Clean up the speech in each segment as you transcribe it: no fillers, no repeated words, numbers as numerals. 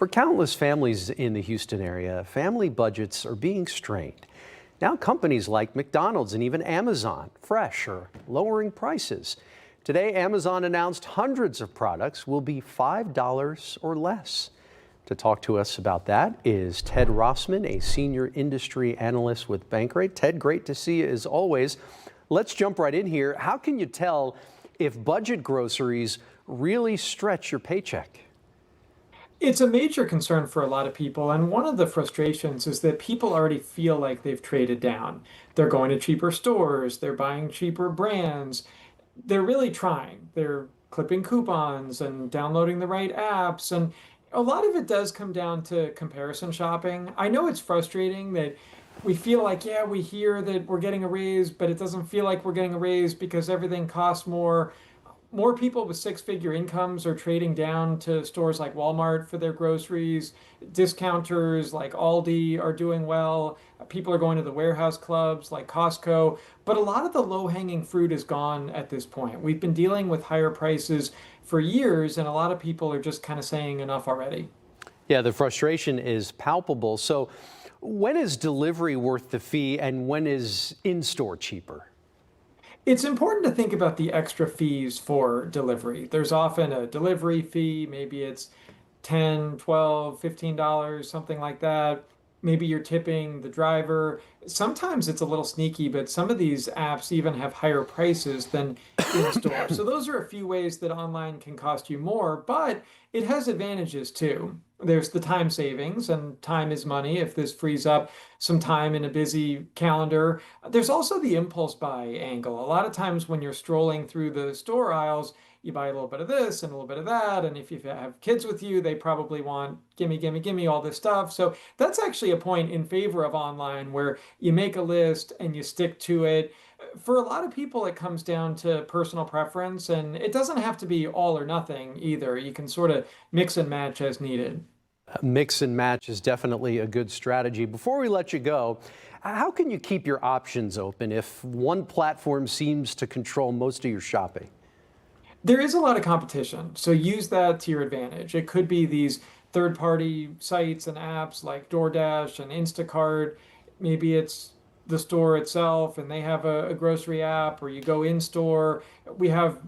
For countless families in the Houston area, family budgets are being strained. Now companies like McDonald's and even Amazon Fresh are lowering prices. Today, Amazon announced hundreds of products will be $5 or less. To talk to us about that is Ted Rossman, a senior industry analyst with Bankrate. Ted, great to see you as always. Let's jump right in here. How can you tell if budget groceries really stretch your paycheck? It's a major concern for a lot of people, and one of the frustrations is that people already feel like they've traded down. They're going to cheaper stores, they're buying cheaper brands. They're really trying. They're clipping coupons and downloading the right apps, and a lot of it does come down to comparison shopping. I know it's frustrating that we feel like, yeah, we hear that we're getting a raise, but it doesn't feel like we're getting a raise because everything costs more. More people with six-figure incomes are trading down to stores like Walmart for their groceries. Discounters like Aldi are doing well. People are going to the warehouse clubs like Costco. But a lot of the low-hanging fruit is gone at this point. We've been dealing with higher prices for years, and a lot of people are just kind of saying enough already. Yeah, the frustration is palpable. So when is delivery worth the fee and when is in-store cheaper? It's important to think about the extra fees for delivery. There's often a delivery fee, maybe it's 10, 12, $15, something like that. Maybe you're tipping the driver. Sometimes it's a little sneaky, but some of these apps even have higher prices than in store. So those are a few ways that online can cost you more, but it has advantages too. There's the time savings, and time is money if this frees up some time in a busy calendar. There's also the impulse buy angle. A lot of times when you're strolling through the store aisles, you buy a little bit of this and a little bit of that. And if you have kids with you, they probably want gimme, gimme, gimme all this stuff. So that's actually a point in favor of online where you make a list and you stick to it. For a lot of people, it comes down to personal preference, and it doesn't have to be all or nothing either. You can sort of mix and match as needed. Mix and match is definitely a good strategy. Before we let you go, how can you keep your options open if one platform seems to control most of your shopping? There is a lot of competition, so use that to your advantage. It could be these third-party sites and apps like DoorDash and Instacart. Maybe it's the store itself and they have a grocery app, or you go in store. We have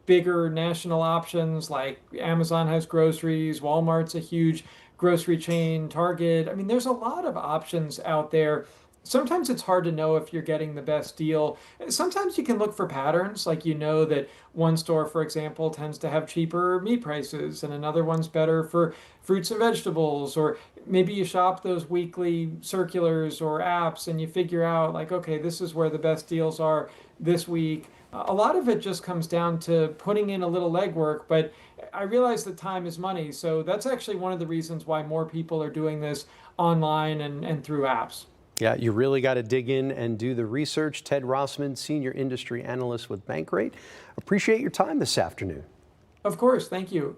bigger national options like Amazon has groceries, Walmart's a huge grocery chain, Target. I mean, there's a lot of options out there. Sometimes it's hard to know if you're getting the best deal. Sometimes you can look for patterns, like you know that one store, for example, tends to have cheaper meat prices and another one's better for fruits and vegetables. Or maybe you shop those weekly circulars or apps and you figure out, like, okay, this is where the best deals are this week. A lot of it just comes down to putting in a little legwork, but I realize that time is money. So that's actually one of the reasons why more people are doing this online and through apps. Yeah, you really got to dig in and do the research. Ted Rossman, senior industry analyst with Bankrate. Appreciate your time this afternoon. Of course, thank you.